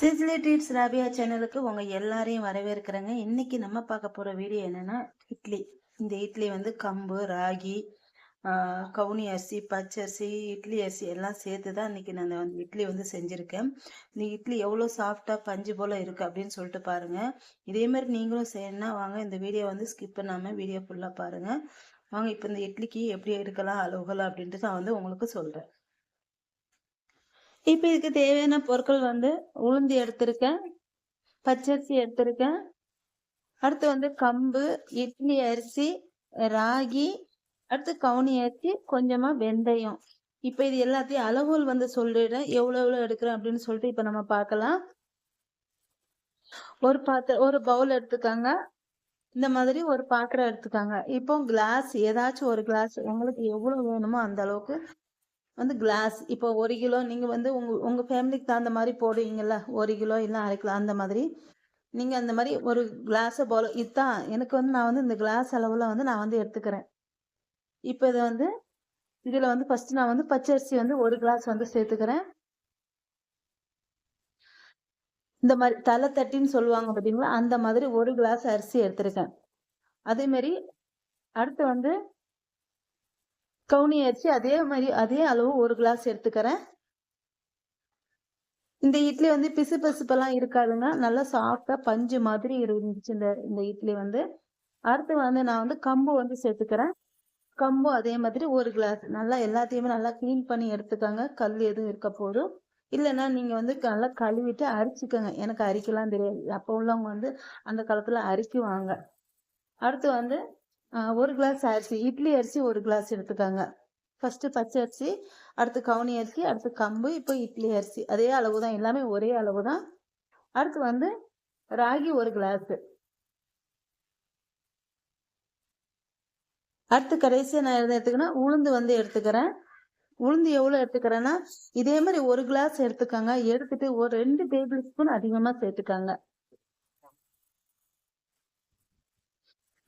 Sicily treats Rabia சேனலுக்கு உங்க எல்லாரையும் வரவேற்கிறேங்க. இன்னைக்கு நம்ம பார்க்க போற வீடியோ என்னன்னா இட்லி. இந்த இட்லி வந்து கம்பு, ராகி, கவுனி அரிசி, பச்சரிசி, இட்லி அரிசி எல்லாம் சேர்த்து தான் இன்னைக்கு நான் வந்து இட்லி வந்து செஞ்சிருக்கேன். இந்த இட்லி எவ்வளோ சாஃப்டா பஞ்சு போல இருக்கு அப்படின்னு சொல்லிட்டு பாருங்க. இதே மாதிரி நீங்களும் செய்யணும்னா வாங்க இந்த வீடியோ வந்து ஸ்கிப் பண்ணாம வீடியோ ஃபுல்லா பாருங்க. வாங்க இப்போ இந்த இட்லிக்கு எப்படி எடுக்கலாம் அளவுகள் அப்படின்ட்டு நான் வந்து உங்களுக்கு சொல்றேன். இப்போ இதுக்கு தேவையான பொருட்கள் வந்து உளுந்து எடுத்திருக்கேன், பச்சரிசி எடுத்திருக்கேன், அடுத்து வந்து கம்பு, இட்லி அரிசி, ராகி, அடுத்து கவுனி அரிசி, கொஞ்சமா வெந்தயம். இப்போ இது எல்லாத்தையும் அளவுகள் வந்து சொல்லிடுறேன், எவ்வளவு எடுக்கிறேன் அப்படின்னு சொல்லிட்டு இப்போ நம்ம பார்க்கலாம். ஒரு பவுல் எடுத்துக்காங்க, இந்த மாதிரி ஒரு பாத்திரம் எடுத்துக்காங்க. இப்போ கிளாஸ் ஏதாச்சும் ஒரு கிளாஸ் உங்களுக்கு எவ்வளவு வேணுமோ அந்த அளவுக்கு வந்து கிளாஸ். இப்போ 1 கிலோ நீங்க வந்து உங்க ஃபேமிலிக்கு தகுந்த மாதிரி போடுவீங்கல்ல, 1 கிலோ இல்லை 1/2 கிலோ அந்த மாதிரி நீங்க அந்த மாதிரி ஒரு கிளாஸை போல இதுதான் எனக்கு வந்து நான் வந்து இந்த கிளாஸ் அளவுல வந்து நான் வந்து எடுத்துக்கிறேன். இப்போ இதை வந்து இதுல வந்து ஃபர்ஸ்ட் நான் வந்து பச்சரிசி வந்து 1 கிளாஸ் வந்து சேர்த்துக்கிறேன். இந்த மாதிரி தலை தட்டின்னு சொல்லுவாங்க பார்த்தீங்களா, அந்த மாதிரி 1 கிளாஸ் அரிசி எடுத்திருக்கேன். அதே மாதிரி அடுத்து வந்து கவுனி அரிசி அதே மாதிரி அதே அளவு 1 கிளாஸ் எடுத்துக்கிறேன். இந்த இட்லி வந்து பிசு பிசுப்பெல்லாம் இருக்காதுங்க, நல்லா சாஃப்டா பஞ்சு மாதிரி இருந்துச்சு இந்த இட்லி வந்து. அடுத்து வந்து நான் வந்து கம்பு வந்து சேர்த்துக்கிறேன். கம்பு அதே மாதிரி 1 கிளாஸ். நல்லா எல்லாத்தையுமே நல்லா கிளீன் பண்ணி எடுத்துக்கோங்க, கல் எதுவும் இருக்க போதும். இல்லைன்னா நீங்க வந்து நல்லா கழுவிட்டு அரிச்சுக்கோங்க. எனக்கு அரிக்கலாம் தெரியாது, அப்போ உள்ளவங்க வந்து அந்த காலத்துல அரிக்குவாங்க. அடுத்து வந்து 1 கிளாஸ் அரிசி, இட்லி அரிசி 1 கிளாஸ் எடுத்துக்கோங்க. ஃபர்ஸ்ட் பச்சை அரிசி, அடுத்து கவுனி அரிசி, அடுத்து கம்பு, இப்போ இட்லி அரிசி அதே அளவு தான், எல்லாமே ஒரே அளவு தான். அடுத்து வந்து ராகி 1 கிளாஸ். அடுத்து கடைசியாக நான் எதை எடுத்துக்கிறேன்னா உளுந்து வந்து எடுத்துக்கிறேன். உளுந்து எவ்வளோ எடுத்துக்கிறேன்னா இதே மாதிரி 1 கிளாஸ் எடுத்துக்கோங்க. எடுத்துட்டு ஒரு 2 டேபிள் ஸ்பூன் அதிகமாக சேர்த்துக்காங்க.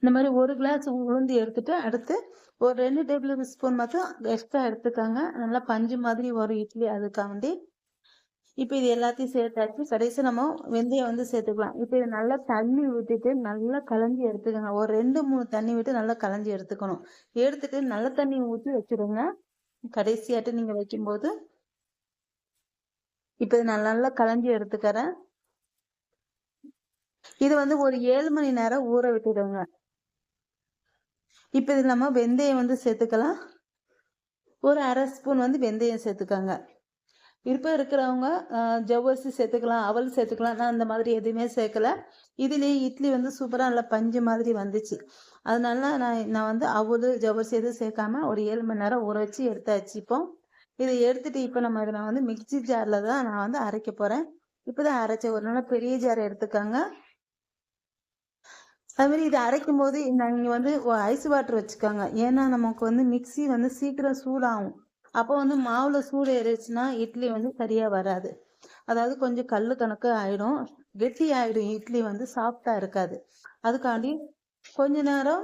இந்த மாதிரி 1 கிளாஸ் உளுந்து எடுத்துட்டு அடுத்து ஒரு 2 டேபிள் ஸ்பூன் மட்டும் எக்ஸ்ட்ரா எடுத்துக்காங்க. நல்லா பஞ்சு மாதிரி வரும் இட்லி, அதுக்காண்டி. இப்போ இது எல்லாத்தையும் சேர்த்தாச்சு. கடைசி நம்ம வெந்தயம் வந்து சேர்த்துக்கலாம். இப்போ இது நல்லா தண்ணி ஊற்றிட்டு நல்லா கலஞ்சி எடுத்துக்கோங்க. ஒரு 2-3 தண்ணி விட்டு நல்லா கலஞ்சி எடுத்துக்கணும். எடுத்துட்டு நல்ல தண்ணி ஊற்றி வச்சுடுங்க கடைசியாட்டு நீங்க வைக்கும்போது. இப்போ இது நான் நல்லா கலஞ்சி எடுத்துக்கிறேன். இது வந்து ஒரு 7 மணி நேரம் ஊற விட்டுடுங்க. இப்போ இது நம்ம வெந்தயம் வந்து சேர்த்துக்கலாம். ஒரு 1/2 ஸ்பூன் வந்து வெந்தயம் சேர்த்துக்கோங்க. இப்போ இருக்கிறவங்க ஜவ்வரிசி சேர்த்துக்கலாம், அவல் சேர்த்துக்கலாம். நான் அந்த மாதிரி எதுவுமே சேர்க்கல. இதுலேயே இட்லி வந்து சூப்பராக நல்லா பஞ்சு மாதிரி வந்துச்சு. அதனால நான் வந்து அவல் ஜவ்வரிசி எதுவும் சேர்க்காம ஒரு 7 மணி நேரம் ஊற வச்சு எடுத்தாச்சு. இப்போ இதை எடுத்துட்டு இப்போ நான் வந்து மிக்சி ஜாரில் தான் நான் வந்து அரைக்க போகிறேன். இப்போ தான் அரைச்சேன். ஒரு நாள் பெரிய ஜார் எடுத்துக்கோங்க. அதுமாதிரி இதை அரைக்கும் போது நீங்கள் வந்து ஐஸ் வாட்டர் வச்சுக்கோங்க. ஏன்னா நமக்கு வந்து மிக்சி வந்து சீக்கிரம் சூடாகும். அப்போ வந்து மாவுல சூடு ஏறிச்சுன்னா இட்லி வந்து சரியா வராது. அதாவது கொஞ்சம் கல் கணக்கு ஆயிடும், கெட்டி ஆயிடும், இட்லி வந்து சாஃப்டா இருக்காது. அதுக்காண்டி கொஞ்ச நேரம்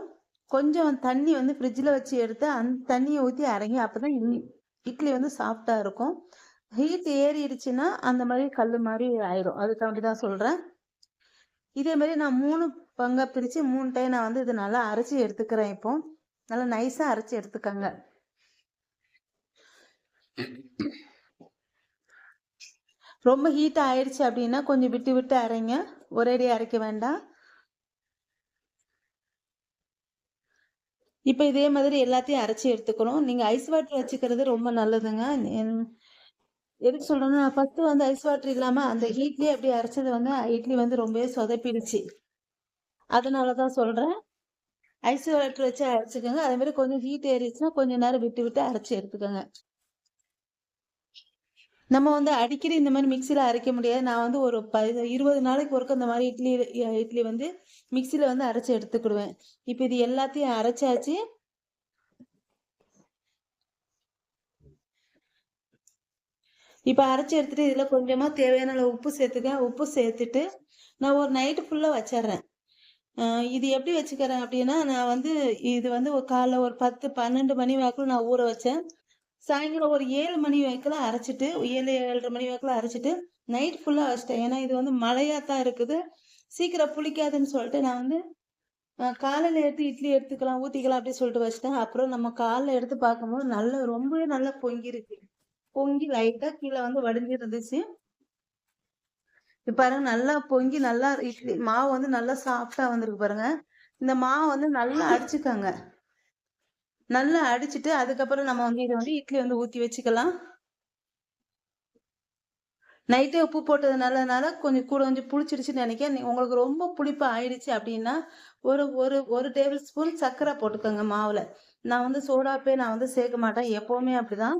கொஞ்சம் தண்ணி வந்து ஃப்ரிட்ஜில் வச்சு எடுத்து அந்த தண்ணியை ஊற்றி அரைங்க. அப்போதான் இட்லி வந்து சாஃப்டா இருக்கும். ஹீட் ஏறிடுச்சுன்னா அந்த மாதிரி கல் மாதிரி ஆயிடும். அதுக்காண்டி தான் சொல்றேன். இதே மாதிரி நான் 3 பங்கா பிரிச்சு 3 டைம் நான் வந்து இதை நல்லா அரைச்சி எடுத்துக்கிறேன். இப்போ நல்லா நைஸா அரைச்சி எடுத்துக்கங்க. ரொம்ப ஹீட் ஆயிடுச்சு அப்படின்னா கொஞ்சம் விட்டு விட்டு அரைங்க, ஒரேடியாக அரைக்க வேண்டாம். இப்போ இதே மாதிரி எல்லாத்தையும் அரைச்சி எடுத்துக்கணும். நீங்க ஐஸ் வாட்டர் வச்சுக்கிறது ரொம்ப நல்லதுங்க. எதுக்கு சொல்றேன்னா ஃபர்ஸ்ட் வந்து ஐஸ் வாட்டர் இல்லாம அந்த ஹீட்லயே அப்படி அரைச்சது வந்து இட்லி வந்து ரொம்பவே சொதப்பிடுச்சு. அதனாலதான் சொல்றேன், ஐஸ் வாட்டர் வச்சு அரைச்சிக்கோங்க. அதே மாதிரி கொஞ்சம் ஹீட் ஏறிச்சுன்னா கொஞ்ச நேரம் விட்டு விட்டு அரைச்சி எடுத்துக்கோங்க. நம்ம வந்து அடிக்கடி இந்த மாதிரி மிக்சியில் அரைக்க முடியாது. நான் வந்து ஒரு 20 நாளைக்கு ஒருக்க இந்த மாதிரி இட்லி வந்து மிக்சியில் வந்து அரைச்சி எடுத்துக்கிடுவேன். இப்போ இது எல்லாத்தையும் அரைச்சாச்சு. இப்போ அரைச்சி எடுத்துட்டு இதில் கொஞ்சமாக தேவையான அளவு உப்பு சேர்த்துக்கேன். உப்பு சேர்த்துட்டு நான் ஒரு நைட்டு ஃபுல்லாக வச்சிட்றேன். இது எப்படி வச்சுக்கிறேன் அப்படின்னா, நான் வந்து இது வந்து ஒரு காலைல ஒரு 10-12 மணி வாக்கில் நான் ஊற வச்சேன். சாயங்காலம் ஒரு 7 மணி வாக்கில் அரைச்சிட்டு 7-7:30 மணி வாக்கில் அரைச்சிட்டு நைட் ஃபுல்லா வச்சிட்டேன். ஏன்னா இது வந்து மழையா தான் இருக்குது, சீக்கிரம் புளிக்காதுன்னு சொல்லிட்டு நான் வந்து காலையில எடுத்து இட்லி எடுத்துக்கலாம் ஊத்திக்கலாம் அப்படின்னு சொல்லிட்டு வச்சிட்டேன். அப்புறம் நம்ம காலைல எடுத்து பார்க்கும்போது ரொம்பவே நல்லா பொங்கிருக்கு. பொங்கி லைட்டா கீழே வந்து வடிஞ்சு இருந்துச்சு. இப்ப பாருங்க நல்லா பொங்கி நல்லா இட்லி மாவு வந்து நல்லா சாஃப்டா வந்திருக்கு பாருங்க. இந்த மாவு வந்து நல்லா அடிச்சுக்கங்க. நல்லா அடிச்சுட்டு அதுக்கப்புறம் நம்ம வந்து இதை வந்து இட்லி வந்து ஊத்தி வச்சுக்கலாம். நைட்டே உப்பு போட்டதுனால கொஞ்சம் புளிச்சிடுச்சுன்னு நினைக்கிறேன். உங்களுக்கு ரொம்ப புளிப்பு ஆயிடுச்சு அப்படின்னா ஒரு ஒரு ஒரு டேபிள் ஸ்பூன் சர்க்கரை போட்டுக்கோங்க மாவுல. நான் வந்து சோடாப்பே நான் வந்து சேர்க்க மாட்டேன், எப்பவுமே அப்படிதான்.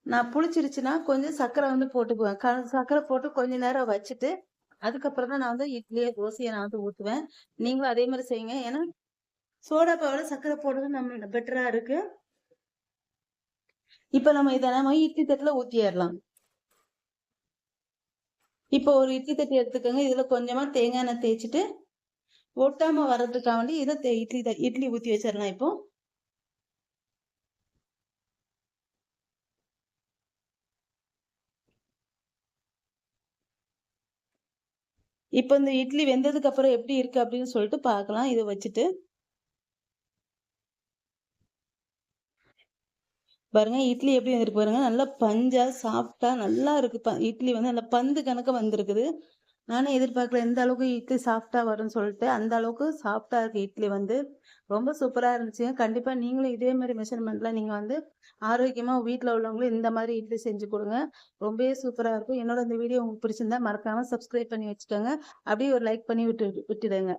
நான் புளிச்சிருச்சுன்னா கொஞ்சம் சர்க்கரை வந்து போட்டுக்குவேன். சர்க்கரை போட்டு கொஞ்ச நேரம் வச்சுட்டு அதுக்கப்புறம் தான் நான் வந்து இட்லியை தோசையை நான் வந்து ஊத்துவேன். நீங்களும் அதே மாதிரி செய்யுங்க. ஏன்னா சோடாப்பாவோட சர்க்கரை போடுறது நம்ம பெட்டரா இருக்கு. இப்ப நம்ம இட்லி தட்டுல ஊத்திடலாம். இப்போ ஒரு இட்லி தட்டி எடுத்துக்கோங்க. இதுல கொஞ்சமா தேங்காய் எண்ணெய் தேய்ச்சிட்டு ஒட்டாம வர்றதுக்காக வேண்டி இதை இட்லி ஊத்தி வச்சிடலாம் இப்போ. இப்ப இந்த இட்லி வெந்ததுக்கு அப்புறம் எப்படி இருக்கு அப்படின்னு சொல்லிட்டு பார்க்கலாம் இதை வச்சுட்டு. பாருங்க இட்லி எப்படி வந்துருக்கு பாருங்க. நல்லா பஞ்சா சாஃப்டா நல்லா இருக்கு. இட்லி வந்து நல்லா பந்து கணக்க வந்திருக்குது. நானே எதிர்பார்க்கல எந்த அளவுக்கு இட்லி சாஃப்டா வரும்னு சொல்லிட்டு. அந்த அளவுக்கு சாஃப்டா இருக்கு இட்லி வந்து. ரொம்ப சூப்பரா இருந்துச்சுங்க. கண்டிப்பா நீங்களும் இதே மாதிரி மெஷர்மெண்ட்ல நீங்க வந்து ஆரோக்கியமா வீட்டுல உள்ளவங்களும் இந்த மாதிரி இட்லி செஞ்சு கொடுங்க. ரொம்பவே சூப்பரா இருக்கும். என்னோட இந்த வீடியோ உங்களுக்கு பிடிச்சிருந்தா மறக்காம சப்ஸ்கிரைப் பண்ணி வச்சுக்கோங்க. அப்படியே ஒரு லைக் பண்ணி விட்டுடுங்க.